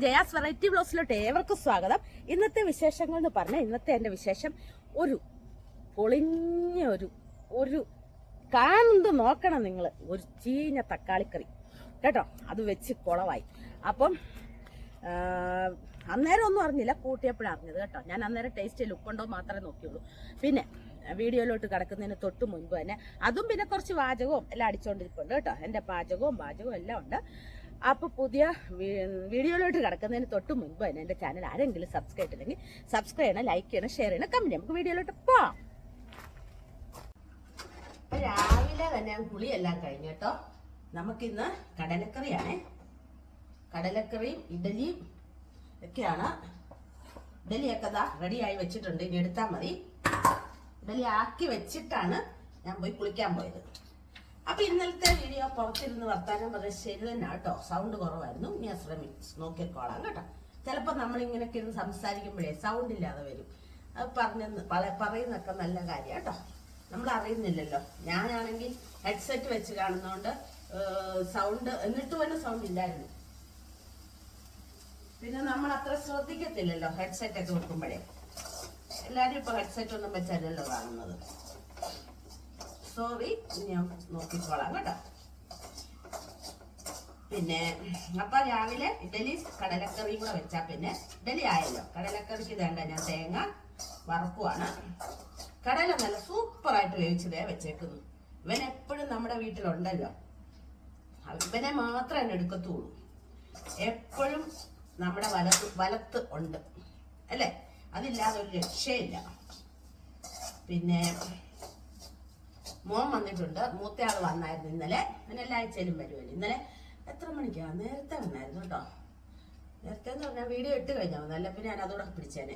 Jaya's variety ബ്ലോഗ്സിലോട്ട് ഏവർക്കും സ്വാഗതം. ഇന്നത്തെ വിശേഷങ്ങൾ എന്ന് പറഞ്ഞാൽ ഇന്നത്തെ എൻ്റെ വിശേഷം ഒരു പൊളിഞ്ഞ ഒരു കാണുന്നത് നോക്കണം നിങ്ങൾ, ഒരു ചീഞ്ഞ തക്കാളിക്കറി കേട്ടോ. അത് വെച്ച് കുളവായി. അപ്പം അന്നേരം ഒന്നും അറിഞ്ഞില്ല, കൂട്ടിയപ്പോഴാണ് അറിഞ്ഞത് കേട്ടോ. ഞാൻ അന്നേരം ടേസ്റ്റ് ഉപ്പുണ്ടോ മാത്രമേ നോക്കിയുള്ളൂ. പിന്നെ വീഡിയോയിലോട്ട് കിടക്കുന്നതിന് തൊട്ട് മുൻപ് തന്നെ അതും പിന്നെ കുറച്ച് വാചകവും എല്ലാം അടിച്ചുകൊണ്ടിരിപ്പുണ്ട് കേട്ടോ. എൻ്റെ പാചകവും എല്ലാം ഉണ്ട്. അപ്പോൾ പുതിയ വീഡിയോയിലോട്ട് കിടക്കുന്നതിന് തൊട്ട് മുൻപ് തന്നെ എൻ്റെ ചാനൽ ആരെങ്കിലും സബ്സ്ക്രൈബ് ചെയ്തില്ലെങ്കിൽ സബ്സ്ക്രൈബ് ചെയ്യണം, ലൈക്ക് ചെയ്യണം, ഷെയർ ചെയ്യണം, കമൻറ്റ് ചെയ്യണം. നമുക്ക് വീഡിയോയിലോട്ട് പോവാം. രാവിലെ തന്നെ കുളിയെല്ലാം കഴിഞ്ഞു കേട്ടോ. നമുക്കിന്ന് കടലക്കറിയാണേ. കടലക്കറിയും ഇഡലിയും ഒക്കെയാണ്. ഇഡലിയൊക്കെ ദാ റെഡിയായി വെച്ചിട്ടുണ്ട്, ഇനി എടുത്താൽ മതി. ഇഡലി ആക്കി വെച്ചിട്ടാണ് ഞാൻ പോയി കുളിക്കാൻ പോയത്. അപ്പൊ ഇന്നലത്തെ വീഡിയോ പുറത്തിരുന്ന് വർത്താനം പറഞ്ഞ ശരി തന്നെ കേട്ടോ. സൗണ്ട് കുറവായിരുന്നു. ഞാൻ നോക്കിക്കോളാം കേട്ടോ. ചിലപ്പോൾ നമ്മളിങ്ങനെയൊക്കെ ഇരുന്ന് സംസാരിക്കുമ്പോഴേ സൗണ്ട് ഇല്ലാതെ വരും. അത് പറയുന്നൊക്കെ നല്ല കാര്യം കേട്ടോ. നമ്മൾ അറിയുന്നില്ലല്ലോ. ഞാനാണെങ്കിൽ ഹെഡ്സെറ്റ് വെച്ച് കാണുന്നതുകൊണ്ട് സൗണ്ട് എന്നിട്ട് തന്നെ സൗണ്ട് ഇല്ലായിരുന്നു. പിന്നെ നമ്മൾ അത്ര ശ്രദ്ധിക്കത്തില്ലല്ലോ ഹെഡ്സെറ്റ് ഒക്കെ വെക്കുമ്പോഴേ. എല്ലാരും ഇപ്പൊ ഹെഡ്സെറ്റ് ഒന്നും വെച്ചല്ലോ കാണുന്നത്. സോറി, ഞാൻ നോക്കിക്കോളാം കേട്ടോ. പിന്നെ അപ്പൊ രാവിലെ ഇഡലി കടലക്കറിയും കൂടെ വെച്ചാ പിന്നെ ഇഡലി ആയല്ലോ. കടലക്കറിക്ക് വേണ്ട ഞാൻ തേങ്ങ വറക്കുവാണ്. കടല നല്ല സൂപ്പറായിട്ട് വേവിച്ചതേ വെച്ചേക്കുന്നു. ഇവൻ എപ്പോഴും നമ്മുടെ വീട്ടിലുണ്ടല്ലോ, ഇവനെ മാത്രമേ എന്നെ എടുക്കത്തുള്ളൂ. എപ്പോഴും നമ്മുടെ വലത്ത് ഉണ്ട് അല്ലേ, അതില്ലാതെ ഒരു രക്ഷയില്ല. പിന്നെ മോൻ വന്നിട്ടുണ്ട്. മൂത്തയാൾ വന്നായിരുന്നു ഇന്നലെ. അങ്ങനെ എല്ലാ ആഴ്ചയിലും വരുമല്ലോ. ഇന്നലെ എത്ര മണിക്കാ? നേരത്തെ വന്നായിരുന്നു കേട്ടോ. നേരത്തെ എന്ന് പറഞ്ഞാൽ വീഡിയോ ഇട്ട് കഴിഞ്ഞാൽ വന്നല്ല. പിന്നെ ഞാൻ അതോടെ പിടിച്ചേനെ.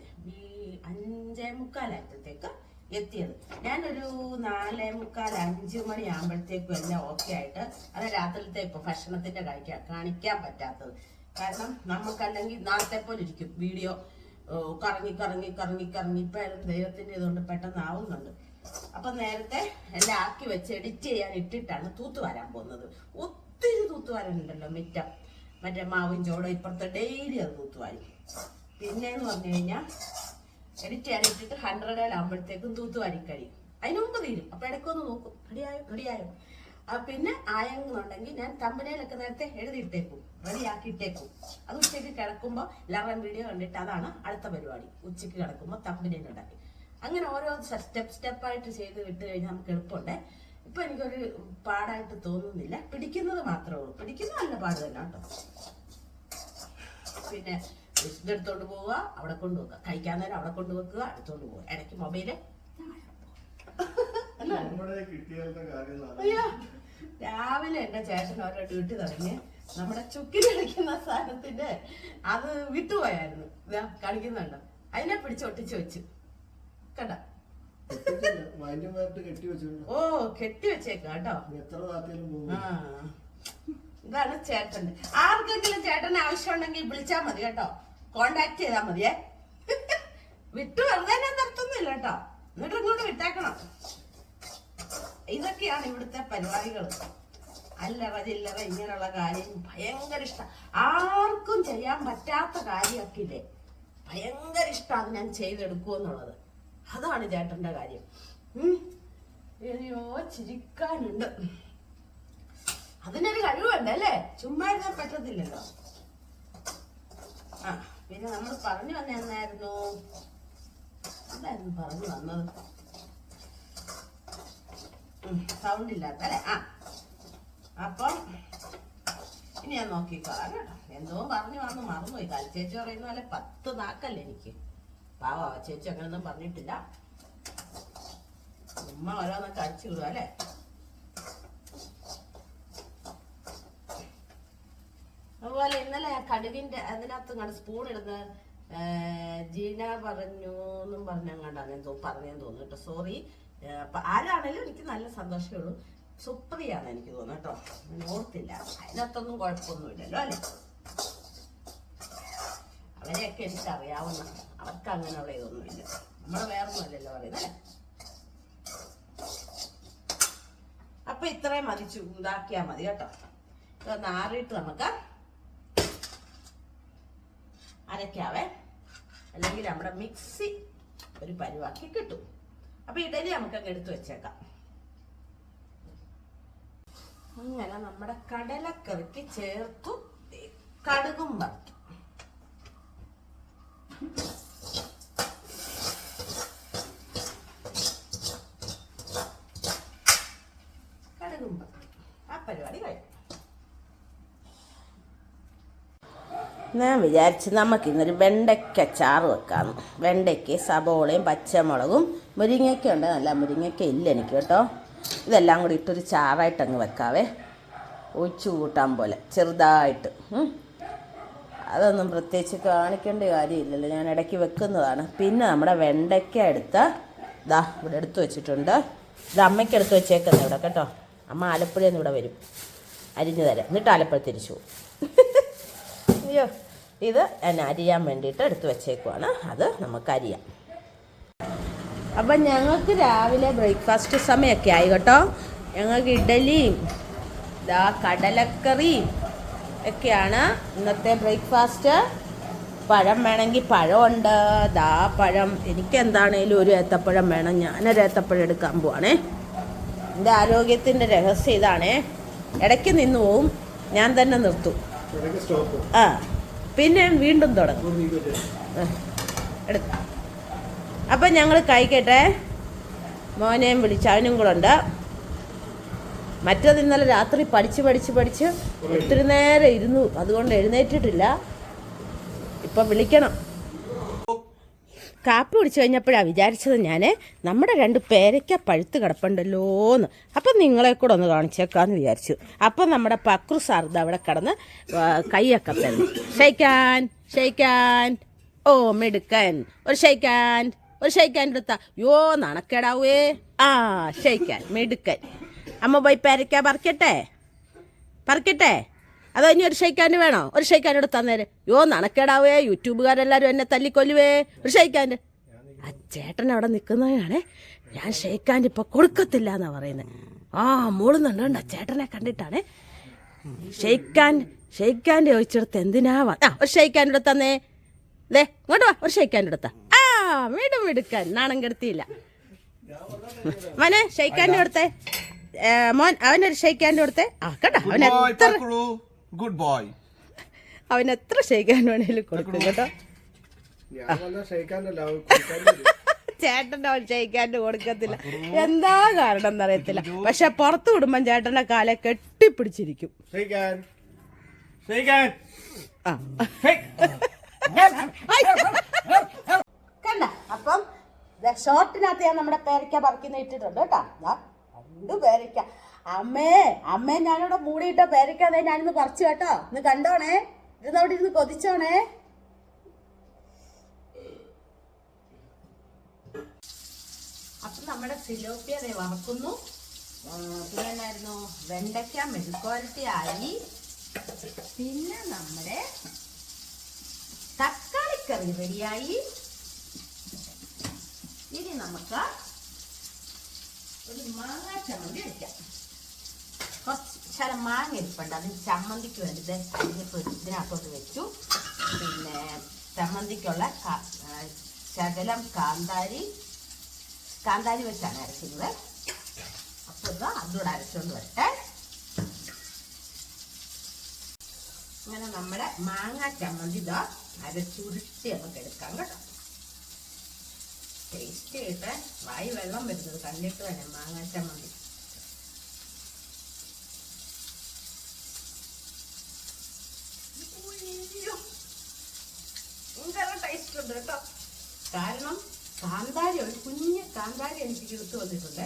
5:45 എത്തിയത്. ഞാനൊരു 4:45 മണിയാകുമ്പോഴത്തേക്കും എല്ലാം ഓക്കെ ആയിട്ട്. അത് രാത്രിയിലത്തെ ഇപ്പൊ ഭക്ഷണത്തിന്റെ കാണിക്കാൻ പറ്റാത്തത് കാരണം നമുക്കല്ലെങ്കിൽ നാളത്തെ പോലെ ഇരിക്കും വീഡിയോ. കറങ്ങി ഇപ്പൊ ദൈവത്തിന്റെ ഇതുകൊണ്ട് പെട്ടെന്ന് ആവുന്നുണ്ട്. അപ്പൊ നേരത്തെ എല്ലാം ആക്കി വെച്ച് എഡിറ്റ് ചെയ്യാൻ ഇട്ടിട്ടാണ് തൂത്ത് വരാൻ പോകുന്നത്. ഒത്തിരി തൂത്ത് വരാനുണ്ടല്ലോ മിറ്റം. മറ്റേ മാവും ചോടോ ഇപ്പുറത്തെ ഡെയിലി അത് തൂത്തുവാരി. പിന്നെന്ന് പറഞ്ഞു കഴിഞ്ഞാൽ എഡിറ്റ് ചെയ്യാൻ ഇട്ടിട്ട് 100 ആകുമ്പോഴത്തേക്കും തൂത്തുവാരി കഴിയും. അതിന് മുമ്പ് തീരും. അപ്പൊ ഇടയ്ക്കൊന്ന് നോക്കും, റെഡിയായോ. പിന്നെ ആയെന്നുണ്ടെങ്കിൽ ഞാൻ തമ്പനയിലൊക്കെ നേരത്തെ എഴുതിയിട്ടേക്കും, റെഡിയാക്കിയിട്ടേക്കും. അത് ഉച്ചയ്ക്ക് കിടക്കുമ്പോൾ എല്ലാവരുടെയും വീഡിയോ കണ്ടിട്ട് അതാണ് അടുത്ത പരിപാടി. ഉച്ചയ്ക്ക് കിടക്കുമ്പോൾ തമ്പനയിൽ ഉണ്ടാക്കി അങ്ങനെ ഓരോ സ്റ്റെപ്പായിട്ട് ചെയ്ത് വിട്ട് കഴിഞ്ഞാൽ നമുക്ക് എളുപ്പമുണ്ട്. ഇപ്പൊ എനിക്കൊരു പാടായിട്ട് തോന്നുന്നില്ല. പിടിക്കുന്നത് മാത്രമേ ഉള്ളൂ. പിടിക്കുന്നത് നല്ല പാട് തന്നെ കേട്ടോ. പിന്നെ ഇതെടുത്തോണ്ട് പോവുക, അവിടെ കൊണ്ടുവെക്കുക, കഴിക്കാൻ നേരം അവിടെ കൊണ്ടുവെക്കുക, എടുത്തോണ്ട് പോവുക. ഇടയ്ക്ക് മൊബൈല് അയ്യോ. രാവിലെ എന്റെ ചേട്ടൻ ഓരോ ഡ്യൂട്ടി തുടങ്ങി. നമ്മുടെ ചുക്കിന് കളിക്കുന്ന സാധനത്തിന്റെ അത് വിട്ടുപോയായിരുന്നു. കളിക്കുന്നുണ്ടോ? അതിനെ പിടിച്ചൊട്ടിച്ച് വെച്ചു കണ്ട. ഓ, കെട്ടി വെച്ചേക്കാം കേട്ടോ. ഇതാണ് ചേട്ടന്റെ. ആർക്കെങ്കിലും ചേട്ടന് ആവശ്യം ഉണ്ടെങ്കിൽ വിളിച്ചാൽ മതി കേട്ടോ. കോണ്ടാക്ട് ചെയ്താൽ മതിയേ. വിട്ടു വെറുതെ ഞാൻ നിർത്തുന്നില്ല കേട്ടോ. എന്നിട്ട് ഇങ്ങോട്ട് വിട്ടേക്കണം. ഇതൊക്കെയാണ് ഇവിടുത്തെ പരിപാടികൾ. അല്ലറ ചില്ലറ ഇങ്ങനെയുള്ള കാര്യം ഭയങ്കര ഇഷ്ടം. ആർക്കും ചെയ്യാൻ പറ്റാത്ത കാര്യമൊക്കെ ഇല്ലേ, ഭയങ്കര ഇഷ്ടമാണ് ഞാൻ ചെയ്തെടുക്കുമെന്നുള്ളത്. അതാണ് ചേട്ടന്റെ കാര്യം. അയ്യോ, ചിരിക്കാനുണ്ട്. അതിനൊരു കഴിവുണ്ട് അല്ലേ, ചുമ്മാ ഇരുന്നാൽ പറ്റത്തില്ലല്ലോ. പിന്നെ നമ്മൾ പറഞ്ഞു വന്ന എന്നായിരുന്നു പറഞ്ഞു വന്നത്? സൗണ്ട് ഇല്ലാത്ത അല്ലേ? അപ്പം ഇനി ഞാൻ നോക്കിക്കോളാം കേട്ടോ. എന്തോ പറഞ്ഞു വന്ന് മറന്നുപോയി. കാലിച്ചേച്ചി പറയുന്ന പോലെ 10 നാക്കല്ലേ എനിക്ക്. പാവ ചേച്ചി അങ്ങനൊന്നും പറഞ്ഞിട്ടില്ല. ഉമ്മ ഓരോന്നൊക്കെ അടിച്ചു വിടുക അല്ലേ. അതുപോലെ ഇന്നലെ കടുകിന്റെ അതിനകത്ത് കണ്ട് സ്പൂൺ ഇടുന്ന ജീന പറഞ്ഞു എന്നും പറഞ്ഞങ്ങാണ്ടാണ് എന്തോ പറഞ്ഞെന്ന് തോന്നുന്നു കേട്ടോ. സോറി. ആരാണേലും എനിക്ക് നല്ല സന്തോഷമേ ഉള്ളൂ. സുപ്രിയാണ് എനിക്ക് തോന്നുന്നു കേട്ടോ. ഓർത്തില്ല. അതിനകത്തൊന്നും കുഴപ്പമൊന്നുമില്ലല്ലോ അല്ലേ. അവരെയൊക്കെ എനിക്കറിയാവുന്ന, അവർക്ക് അങ്ങനെയുള്ള ഇതൊന്നുമില്ല. നമ്മള് വേറൊന്നുമല്ലല്ലോ പറയുന്നത്. അപ്പൊ ഇത്രയും മതി, ഇതാക്കിയാ മതി കേട്ടോ. ഇതൊന്ന് ആറിയിട്ട് നമുക്ക് അരയ്ക്കാവേ, അല്ലെങ്കിൽ നമ്മുടെ മിക്സി ഒരു പരുവാക്കി കിട്ടും. അപ്പൊ ഇഡലി നമുക്കങ്ങ് എടുത്തു വെച്ചേക്കാം. അങ്ങനെ നമ്മുടെ കടലക്കറിക്ക് ചേർത്തു കടുകും വറുത്തു. കടുകും വറുത്തു. ആ പരിപാടി കഴിഞ്ഞു. ഞാൻ വിചാരിച്ചു നമുക്കിന്നൊരു വെണ്ടയ്ക്ക ചാറ് വെക്കാമെന്ന്. വെണ്ടയ്ക്ക് സബോളയും പച്ചമുളകും മുരിങ്ങയ്ക്ക ഉണ്ട്. നല്ല മുരിങ്ങയ്ക്ക ഇല്ല എനിക്ക് കേട്ടോ. ഇതെല്ലാം കൂടി ഇട്ടൊരു ചാറായിട്ട് അങ്ങ് വെക്കാവേ, ഒഴിച്ചു കൂട്ടാൻ പോലെ ചെറുതായിട്ട്. അതൊന്നും പ്രത്യേകിച്ച് കാണിക്കേണ്ട കാര്യമില്ലല്ലോ, ഞാൻ ഇടയ്ക്ക് വെക്കുന്നതാണ്. പിന്നെ നമ്മുടെ വെണ്ടയ്ക്ക ഇവിടെ എടുത്ത് വെച്ചിട്ടുണ്ട്. ഇത് അമ്മയ്ക്ക് എടുത്ത് വെച്ചേക്കുന്നത് ഇവിടെ കേട്ടോ. അമ്മ ആലപ്പുഴയിൽ നിന്ന് ഇവിടെ വരും, അരിഞ്ഞു തരാം, എന്നിട്ട് ആലപ്പുഴ തിരിച്ചു പോകും. അയ്യോ, ഇത് എന്നെ അരിയാൻ വേണ്ടിയിട്ട് എടുത്ത് വെച്ചേക്കുവാണ്. അത് നമുക്ക് അരിയാം. അപ്പം ഞങ്ങൾക്ക് രാവിലെ ബ്രേക്ക്ഫാസ്റ്റ് സമയമൊക്കെ ആയി കേട്ടോ. ഞങ്ങൾക്ക് ഇഡലിയും കടലക്കറിയും ഒക്കെയാണ് ഇന്നത്തെ ബ്രേക്ക്ഫാസ്റ്റ്. പഴം വേണമെങ്കിൽ പഴമുണ്ട്. പഴം എനിക്ക് എന്താണേലും ഒരു ഏത്തപ്പഴം വേണം. ഞാനൊരു ഏത്തപ്പഴം എടുക്കാൻ പോവാണേ. എൻ്റെ ആരോഗ്യത്തിൻ്റെ രഹസ്യം ഇതാണേ. ഇടയ്ക്ക് നിന്ന് പോവും, ഞാൻ തന്നെ നിർത്തും. പിന്നെ വീണ്ടും തുടങ്ങും. അപ്പം ഞങ്ങൾ കഴിക്കട്ടെ. മോനെയും വിളിച്ച് അവനും കൂടെ ഉണ്ട്. മറ്റത് ഇന്നലെ രാത്രി പഠിച്ച് ഒത്തിരി നേരം ഇരുന്നു, അതുകൊണ്ട് എഴുന്നേറ്റിട്ടില്ല. ഇപ്പം വിളിക്കണം. കാപ്പി കുടിച്ചു കഴിഞ്ഞപ്പോഴാണ് വിചാരിച്ചത് ഞാൻ, നമ്മുടെ 2 പേരയ്ക്ക പഴുത്ത് കിടപ്പുണ്ടല്ലോന്ന്. അപ്പം നിങ്ങളെ കൂടെ ഒന്ന് കാണിച്ചേക്കാമെന്ന് വിചാരിച്ചു. അപ്പം നമ്മുടെ പക്രു സാർ അവിടെ കിടന്ന് കൈയൊക്കെ തന്നു. ഷെയ്ക്കാൻ. ഓ മിടുക്കൻ. ഒരു ഷെയ്ക്കാൻ എടുത്താ. യോ നടക്കേടാവേ. ഷെയ്ക്കാൻ മിടുക്കൻ. അമ്മ പോയി പേരയ്ക്ക പറിക്കട്ടെ. അതോ ഇനി ഒരു ഷെയ്ക്കാൻ്റെ വേണോ? ഒരു ഷെയ്ക്കാൻ എടുത്താൽ നേരെ. യോ നടക്കേടാവേ, യൂട്യൂബുകാരെല്ലാവരും എന്നെ തല്ലിക്കൊല്ലുവേ. ഒരു ഷെയ്ക്കാൻ്റെ. ആ ചേട്ടൻ അവിടെ നിൽക്കുന്നതാണ്. ഞാൻ ഷെയ്ക്കാൻ്റെ ഇപ്പം കൊടുക്കത്തില്ല എന്നാണ് പറയുന്നത്. മൂളുന്നുണ്ട് കണ്ട, ചേട്ടനെ കണ്ടിട്ടാണ്. ഷെയ്ക്കാൻ്റെ ചോദിച്ചെടുത്ത് എന്തിനാ ഒരു ഷെയ്ക്കാൻ്റെ എടുത്തന്നേ. ഇങ്ങോട്ട് വാ, ഒരു ഷെയ്ക്കാൻ്റെ എടുത്താ. വീണ്ടും എടുക്കാൻ നാണം കെടുത്തിയില്ല. മോനെ ഷെയ്ക്കാൻ്റെ കൊടുത്തേ. മോൻ അവനൊരു ഷെയ്ക്കാൻ്റെ കൊടുത്തേ. കേട്ടോ, അവൻ എത്ര ഷെയ്ക്കാൻ വേണേലും കൊടുക്കും കേട്ടോ. ചേട്ടൻ്റെ അവൻ ഷെയ്ക്കാൻ്റെ കൊടുക്കത്തില്ല. എന്താ കാരണം എന്നറിയത്തില്ല. പക്ഷെ പുറത്ത് വിടുമ്പം ചേട്ടൻ്റെ കാലെ കെട്ടിപ്പിടിച്ചിരിക്കും. കണ്ട, അപ്പം ഷോർട്ടിനകത്ത് ഞാൻ നമ്മുടെ പേരയ്ക്ക പറിക്കുന്ന ഇട്ടിട്ടുണ്ട് കേട്ടോ. 2 പേരയ്ക്ക. അമ്മേ ഞാനിവിടെ മൂടിയിട്ട പേരയ്ക്ക ഞാനിന്ന് പറിച്ചു കേട്ടോ. ഇന്ന് കണ്ടോണേ, ഇരുന്നവിടെ ഇരുന്ന് കൊതിച്ചോണേ. അപ്പം നമ്മുടെ സിലോപ്പിയ വറക്കുന്നു. പിന്നെ എന്നായിരുന്നു, വെണ്ടയ്ക്ക മെഴുക്കുവരട്ടി ആയി. പിന്നെ നമ്മുടെ തക്കാളിക്കറി റെഡിയായി. ഇനി നമുക്ക് ഒരു മാങ്ങ ചമ്മന്തി വയ്ക്കാം. കുറച്ച് മാങ്ങ ഇരിപ്പുണ്ട്, അതിന് ചമ്മന്തിക്ക് വേണ്ടി ഇതിനകത്തോട്ട് വെച്ചു. പിന്നെ ചമ്മന്തിക്കുള്ള ശകലം കാന്താരി വെച്ചാണ് അരയ്ക്കുന്നത്. അപ്പോൾ അതുകൂടെ അരച്ചുകൊണ്ട് വരട്ടെ. അങ്ങനെ നമ്മുടെ മാങ്ങ ചമ്മന്തി അരച്ചുരുട്ടി നമുക്ക് എടുക്കാം കേട്ടോ. ടേസ്റ്റ് ചെയ്തിട്ട് വായി വെള്ളം വരുന്നത് കണ്ടിട്ട് തന്നെ മാങ്ങ ചമ്മന്തി. ഭയങ്കര ടേസ്റ്റ് ഉണ്ട് കേട്ടോ. കാരണം കാന്താരി, ഒരു കുഞ്ഞ് കാന്താരി എനിക്ക് എടുത്തു വന്നിട്ടുണ്ട്.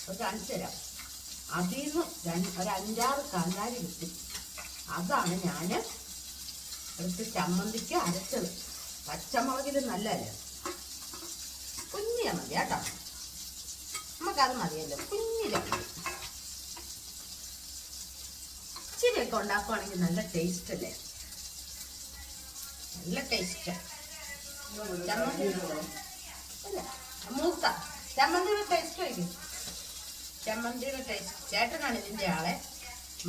അത് കാണിച്ചു തരാം. അതിൽ നിന്ന് ഒരു 5-6 കാന്താരി കിട്ടി. അതാണ് ഞാൻ എടുത്ത് ചമ്മന്തിക്ക് അരച്ചത്. പച്ചമുളകിൽ നല്ലതല്ലേ, കുഞ്ഞില മതി കേട്ടോ. നമുക്കത് മതിയല്ലോ, കുഞ്ഞില മതി. ഇച്ചിരിയൊക്കെ ഉണ്ടാക്കുവാണെങ്കിൽ നല്ല ടേസ്റ്റ് അല്ലേ, നല്ല ടേസ്റ്റ്. മൂത്ത ചമ്മന്തിയുടെ ടേസ്റ്റ് കഴിക്കും. ചമ്മന്തിയുടെ ടേസ്റ്റ് ചേട്ടനാണ് ഇതിൻ്റെ ആളെ.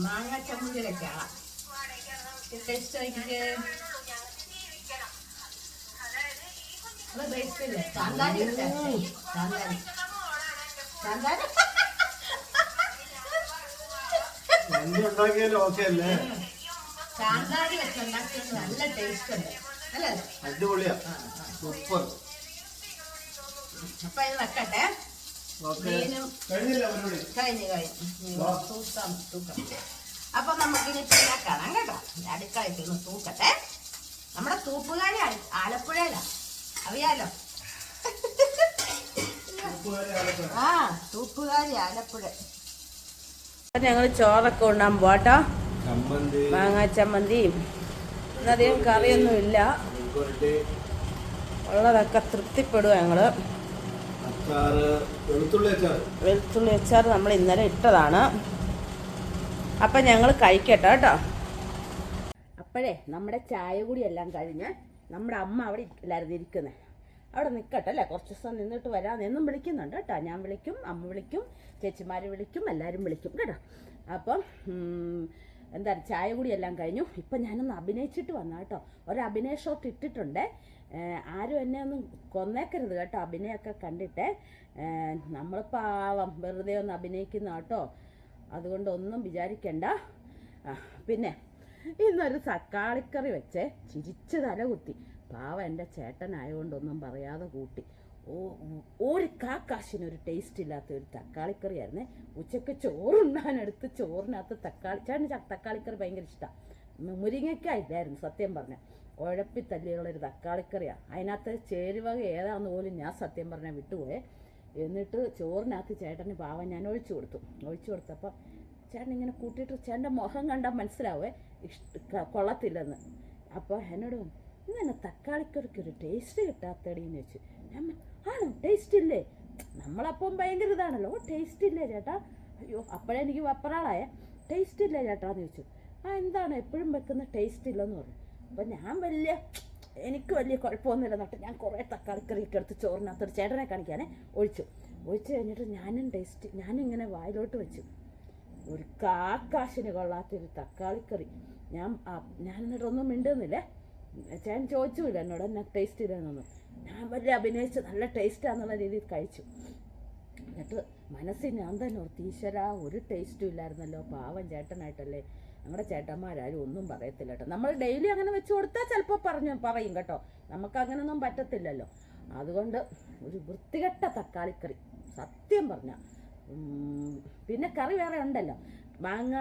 മാങ്ങ ചമ്മന്തിയുടെ ആളാ. ടേസ്റ്റ് കഴിക്കേ. എന്തുണ്ടാക്കിയാലും ഓക്കെ അല്ലേ? കാന്താരി വെച്ചുണ്ടാക്കിയത് നല്ല ടേസ്റ്റ് ഉണ്ട് അല്ലേ? അടിപൊളിയാ, സൂപ്പർ. അപ്പൊ ഇത് വെക്കട്ടെ. മീനും കഴിഞ്ഞു തൂക്കം. അപ്പൊ നമുക്കിനി പിന്നെ കാണാം കേട്ടോ. അടുക്കളയിട്ട് ഒന്ന് തൂക്കട്ടെ. നമ്മുടെ തൂപ്പുകാരി ആലപ്പുഴയിലാ, അറിയാലോ. ആ, തൂപ്പുകാരി ആലപ്പുഴ. ഞങ്ങൾ ചോറൊക്കെ ഉണ്ടാകും പോട്ടോ. മാങ്ങാ ചമ്മന്തിയും അധികം കറിയൊന്നും ഇല്ല, ഉള്ളതൊക്കെ തൃപ്തിപ്പെടുക ഞങ്ങള്. വെളുത്തുള്ളി അച്ചാർ നമ്മൾ ഇന്നലെ ഇട്ടതാണ്. അപ്പം ഞങ്ങൾ കഴിക്കട്ടെ കേട്ടോ. അപ്പോഴേ നമ്മുടെ ചായ കൂടി എല്ലാം കഴിഞ്ഞ് നമ്മുടെ അമ്മ അവിടെ ഇല്ലായിരുന്നു ഇരിക്കുന്നത്. അവിടെ നിൽക്കട്ടെ അല്ലേ, കുറച്ച് ദിവസം നിന്നിട്ട് വരാമെന്നും വിളിക്കുന്നുണ്ട് കേട്ടോ. ഞാൻ വിളിക്കും, അമ്മ വിളിക്കും, ചേച്ചിമാർ വിളിക്കും, എല്ലാവരും വിളിക്കും കേട്ടോ. അപ്പം എന്താ ചായ കൂടി എല്ലാം കഴിഞ്ഞു. ഇപ്പം ഞാനൊന്ന് അഭിനയിച്ചിട്ട് വന്ന കേട്ടോ. ഒരു അഭിനയ ഷോട്ട് ഇട്ടിട്ടുണ്ട്. ആരും എന്നെ ഒന്നും കൊന്നേക്കരുത് കേട്ടോ, അഭിനയമൊക്കെ കണ്ടിട്ട്. നമ്മൾ പാവം വെറുതെ ഒന്ന് അഭിനയിക്കുന്ന കേട്ടോ, അതുകൊണ്ട് ഒന്നും വിചാരിക്കണ്ട. പിന്നെ ഇന്നൊരു തക്കാളിക്കറി വെച്ച് ചിരിച്ച് തല കുത്തി. പാവം എൻ്റെ ചേട്ടനായതുകൊണ്ടൊന്നും പറയാതെ കൂട്ടി. ഒരു കാക്കാശിനൊരു ടേസ്റ്റ് ഇല്ലാത്ത ഒരു തക്കാളിക്കറി ആയിരുന്നേ. ഉച്ചക്ക് ചോറുണ്ണാനെടുത്ത് ചോറിനകത്ത് ചേട്ടന് തക്കാളിക്കറി ഭയങ്കര ഇഷ്ടമാണ്. മുരിങ്ങയ്ക്കായില്ലായിരുന്നു സത്യം പറഞ്ഞ, ഉഴപ്പി തല്ലിയുള്ളൊരു തക്കാളിക്കറിയാണ്. അതിനകത്ത് ചേരുവക ഏതാണെന്ന് പോലും ഞാൻ സത്യം പറഞ്ഞാൽ വിട്ടുപോയേ. എന്നിട്ട് ചോറിനകത്ത് ചേട്ടന് പാവം ഞാൻ ഒഴിച്ചു കൊടുത്തപ്പോൾ ചേട്ടൻ ഇങ്ങനെ കൂട്ടിയിട്ട് ചേട്ടൻ്റെ മുഖം കണ്ടാൽ മനസ്സിലാവേ കൊള്ളത്തില്ലെന്ന്. അപ്പോൾ എന്നോട് ഇങ്ങനെ തക്കാളിക്കറിക്കൊരു ടേസ്റ്റ് കിട്ടാത്തടിയെന്ന് വെച്ചു. ഞാൻ ആണോ, ടേസ്റ്റ് ഇല്ലേ? നമ്മളപ്പം ഭയങ്കര ഇതാണല്ലോ, ടേസ്റ്റ് ഇല്ലേ ചേട്ടാ? അയ്യോ, അപ്പോഴെനിക്ക് വപ്പറാളായ ടേസ്റ്റ് ഇല്ലേ ചേട്ടാന്ന് ചോദിച്ചു. എന്താണ് എപ്പോഴും വെക്കുന്ന ടേസ്റ്റ് ഇല്ലെന്ന് പറഞ്ഞു. അപ്പം ഞാൻ എനിക്ക് വലിയ കുഴപ്പമൊന്നുമില്ല എന്നിട്ട് ഞാൻ കുറേ തക്കാളിക്കറിയൊക്കെ എടുത്ത് ചോറിനകത്തൊരു ചേട്ടനെ കാണിക്കാനേ ഒഴിച്ചു കഴിഞ്ഞിട്ട് ഞാനിങ്ങനെ വായിലോട്ട് വെച്ചു. ഒരു കാക്കാശിന് കൊള്ളാത്തൊരു തക്കാളിക്കറി. ഞാനെന്നിട്ടൊന്നും മിണ്ടുന്നില്ലേ. ചേട്ടൻ ചോദിച്ചില്ല എന്നോട് എന്നാ ടേസ്റ്റ് ഇല്ലെന്നൊന്നും. ഞാൻ വലിയ അഭിനയിച്ച് നല്ല ടേസ്റ്റാന്നുള്ള രീതിയിൽ കഴിച്ചു. എന്നിട്ട് മനസ്സിൽ ഞാൻ തന്നെ ഓർത്ത്, ഈശ്വരാ ഒരു ടേസ്റ്റും ഇല്ലായിരുന്നല്ലോ, പാവം ചേട്ടനായിട്ടല്ലേ. ഞങ്ങളുടെ ചേട്ടന്മാരാരും ഒന്നും പറയത്തില്ല കേട്ടോ. നമ്മൾ ഡെയിലി അങ്ങനെ വെച്ച് കൊടുത്താൽ ചിലപ്പോൾ പറയും കേട്ടോ. നമുക്ക് അങ്ങനെയൊന്നും പറ്റത്തില്ലല്ലോ. അതുകൊണ്ട് ഒരു വൃത്തികെട്ട തക്കാളിക്കറി സത്യം പറഞ്ഞ. പിന്നെ കറി വേറെ ഉണ്ടല്ലോ, മാങ്ങ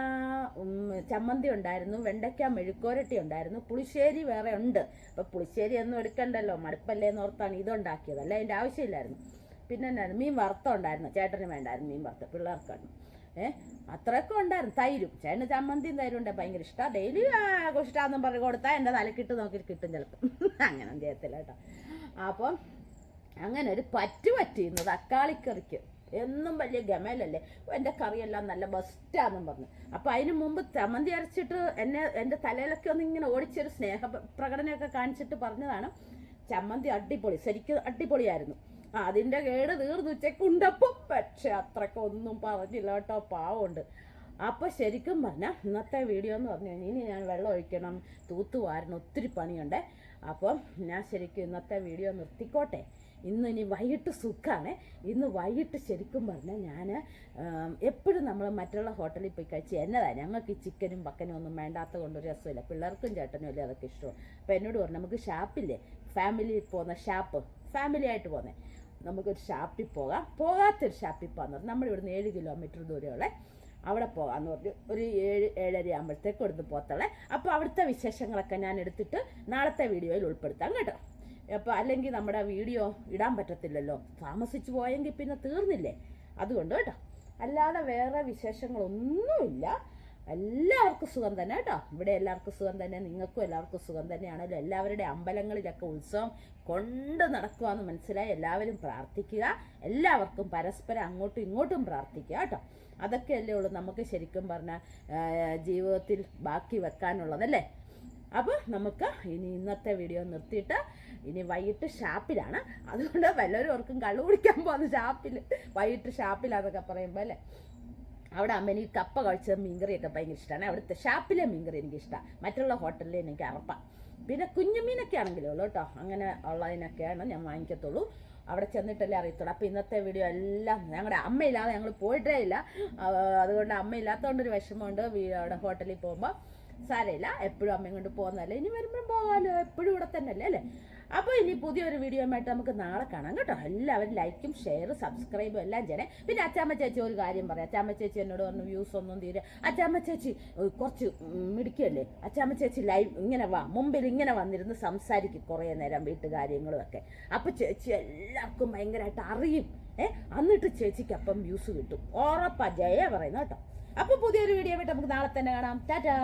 ചമ്മന്തി ഉണ്ടായിരുന്നു, വെണ്ടയ്ക്ക മെഴുക്കോരട്ടി ഉണ്ടായിരുന്നു, പുളിശ്ശേരി വേറെ ഉണ്ട്. അപ്പം പുളിശ്ശേരി ഒന്നും എടുക്കണ്ടല്ലോ, മടുപ്പല്ലേന്ന് ഓർത്താണ് ഇതുണ്ടാക്കിയത്, അല്ല അതിൻ്റെ ആവശ്യമില്ലായിരുന്നു. പിന്നെ എന്നായിരുന്നു, മീൻ വറുത്തം ഉണ്ടായിരുന്നു, ചേട്ടന് വേണ്ടായിരുന്നു മീൻ വറുത്തം, പിള്ളേർക്കാണ്. അത്രയൊക്കെ ഉണ്ടായിരുന്നു. തൈരും, ചേട്ടന് ചമ്മന്തിയും തൈരും ഉണ്ട് ഭയങ്കര ഇഷ്ടമാണ്. ഡെയിലി ഇഷ്ടമാണെന്നും പറഞ്ഞു കൊടുത്താൽ എൻ്റെ തലക്കിട്ട് നോക്കി കിട്ടും ചിലപ്പം. അങ്ങനെ ചെയ്യത്തില്ല കേട്ടോ. അപ്പം അങ്ങനെ ഒരു പറ്റിയിരുന്നു തക്കാളിക്കറിക്ക്. എന്നും വലിയ ഗമയിലല്ലേ, എൻ്റെ കറിയെല്ലാം നല്ല ബെസ്റ്റാന്നും പറഞ്ഞു. അപ്പോൾ അതിന് മുമ്പ് ചമ്മന്തി അരച്ചിട്ട് എൻ്റെ തലയിലൊക്കെ ഒന്ന് ഇങ്ങനെ ഓടിച്ചൊരു സ്നേഹ പ്രകടനമൊക്കെ കാണിച്ചിട്ട് പറഞ്ഞതാണ് ചമ്മന്തി അടിപൊളി, ശരിക്കും അടിപൊളിയായിരുന്നു. അതിൻ്റെ കേട് തീർന്നു ഉച്ചക്കുണ്ടപ്പം. പക്ഷെ അത്രക്കൊന്നും പറഞ്ഞില്ല കേട്ടോ, പാവമുണ്ട്. അപ്പോൾ ശരിക്കും പറഞ്ഞാൽ ഇന്നത്തെ വീഡിയോ എന്ന് പറഞ്ഞു കഴിഞ്ഞാൽ ഇനി ഞാൻ വെള്ളം ഒഴിക്കണം, തൂത്തുവാരണം, ഒത്തിരി പണിയുണ്ട്. അപ്പം ഞാൻ ശരിക്കും ഇന്നത്തെ വീഡിയോ നിർത്തിക്കോട്ടെ. ഇനി വൈകിട്ട് സുഖമാണ്. ഇന്ന് വൈകിട്ട് ശരിക്കും പറഞ്ഞാൽ ഞാൻ എപ്പോഴും നമ്മൾ മറ്റുള്ള ഹോട്ടലിൽ പോയി കഴിച്ച് എന്നതാണ്, ഞങ്ങൾക്ക് ഈ ചിക്കനും പക്കനും ഒന്നും വേണ്ടാത്ത കൊണ്ടൊരു രസമില്ല. പിള്ളേർക്കും ചേട്ടനും അല്ലേ അതൊക്കെ ഇഷ്ടമാണ്. അപ്പോൾ എന്നോട് പറഞ്ഞു നമുക്ക് ഷാപ്പില്ലേ, ഫാമിലി പോകുന്ന ഷാപ്പ്, ഫാമിലി ആയിട്ട് പോകുന്നത്, നമുക്കൊരു ഷാപ്പിൽ പോകാത്തൊരു ഷാപ്പിൽ പോകാമെന്ന് പറഞ്ഞു. നമ്മളിവിടുന്ന് 7 കിലോമീറ്റർ ദൂരമുള്ള അവിടെ പോകാമെന്ന് പറഞ്ഞു. ഒരു 7-7:30 ആകുമ്പോഴത്തേക്ക് ഇവിടുന്ന് പോകത്തുള്ളേ. അപ്പോൾ അവിടുത്തെ വിശേഷങ്ങളൊക്കെ ഞാൻ എടുത്തിട്ട് നാളത്തെ വീഡിയോയിൽ ഉൾപ്പെടുത്താം കേട്ടോ. അപ്പോൾ അല്ലെങ്കിൽ നമ്മുടെ വീഡിയോ ഇടാൻ പറ്റത്തില്ലല്ലോ, താമസിച്ചു പോയെങ്കിൽ പിന്നെ തീർന്നില്ലേ. അതുകൊണ്ട് കേട്ടോ, അല്ലാതെ വേറെ വിശേഷങ്ങളൊന്നുമില്ല. എല്ലാവർക്കും സുഖം തന്നെ കേട്ടോ. ഇവിടെ എല്ലാവർക്കും സുഖം തന്നെ, നിങ്ങൾക്കും എല്ലാവർക്കും സുഖം തന്നെയാണല്ലോ. എല്ലാവരുടെ അമ്പലങ്ങളിലൊക്കെ ഉത്സവം കൊണ്ട് നടക്കുവാന്ന് മനസ്സിലായി. എല്ലാവരും പ്രാർത്ഥിക്കുക, എല്ലാവർക്കും പരസ്പരം അങ്ങോട്ടും ഇങ്ങോട്ടും പ്രാർത്ഥിക്കുക കേട്ടോ. അതൊക്കെയല്ലേ ഉള്ളൂ നമുക്ക് ശരിക്കും പറഞ്ഞാൽ ജീവിതത്തിൽ ബാക്കി വെക്കാനുള്ളതല്ലേ. അപ്പോൾ നമുക്ക് ഇന്നത്തെ വീഡിയോ നിർത്തിയിട്ട് ഇനി വൈകിട്ട് ഷാപ്പിലാണ്. അതുകൊണ്ട് വല്ലവരും ഓർക്കും കള്ളു കുടിക്കാൻ പോകുന്ന ഷാപ്പിൽ, വൈകിട്ട് ഷാപ്പിലാന്നൊക്കെ പറയുമ്പോൾ അല്ലേ. അവിടെ അമ്മ എനിക്ക് കപ്പ കഴിച്ച മീൻകറിയൊക്കെ ഭയങ്കര ഇഷ്ടമാണ്. അവിടുത്തെ ഷാപ്പിലെ മീൻകറി എനിക്കിഷ്ടമാണ്, മറ്റുള്ള ഹോട്ടലിൽ എനിക്ക് അറപ്പാണ്. പിന്നെ കുഞ്ഞുമീനൊക്കെ ആണെങ്കിലേ ഉള്ളൂ കേട്ടോ, അങ്ങനെ ഉള്ളതിനൊക്കെയാണ് ഞാൻ വാങ്ങിക്കത്തുള്ളൂ. അവിടെ ചെന്നിട്ടല്ലേ അറിയത്തുള്ളൂ. അപ്പോൾ ഇന്നത്തെ വീഡിയോ എല്ലാം ഞങ്ങളുടെ അമ്മയില്ലാതെ ഞങ്ങൾ പോയിട്ടേ ഇല്ല, അതുകൊണ്ട് അമ്മയില്ലാത്തതുകൊണ്ടൊരു വിഷമമുണ്ട്. അവിടെ ഹോട്ടലിൽ പോകുമ്പോൾ സാരമില്ല, എപ്പോഴും അമ്മയും കൊണ്ട് പോകുന്നതല്ലേ, ഇനി വരുമ്പോഴും പോകാമല്ലോ, എപ്പോഴും ഇവിടെ തന്നെ അല്ലേ. അപ്പോൾ ഇനി പുതിയൊരു വീഡിയോയുമായിട്ട് നമുക്ക് നാളെ കാണാം കേട്ടോ. എല്ലാവരും ലൈക്കും ഷെയറും സബ്സ്ക്രൈബും എല്ലാം ചെയ്യണേ. പിന്നെ അച്ചാമ്മ ചേച്ചി ഒരു കാര്യം പറയാം. അച്ചാമ്മ ചേച്ചി എന്നോട് പറഞ്ഞു വ്യൂസ് ഒന്നും തീരെ. അച്ചാമ്മ ചേച്ചി കുറച്ച് മിടിക്കല്ലേ, അച്ചാമ്മ ചേച്ചി ലൈവ് ഇങ്ങനെ മുമ്പിൽ ഇങ്ങനെ വന്നിരുന്ന് സംസാരിക്കും കുറേ നേരം വീട്ടുകാര്യങ്ങളും ഒക്കെ. അപ്പോൾ ചേച്ചി എല്ലാവർക്കും ഭയങ്കരമായിട്ട് അറിയും. എന്നിട്ട് ചേച്ചിക്ക് അപ്പം വ്യൂസ് കിട്ടും, ഉറപ്പാ ജയ പറയുന്നത് കേട്ടോ. അപ്പോൾ പുതിയൊരു വീഡിയോ ആയിട്ട് നമുക്ക് നാളെ തന്നെ കാണാം. ടാറ്റാ.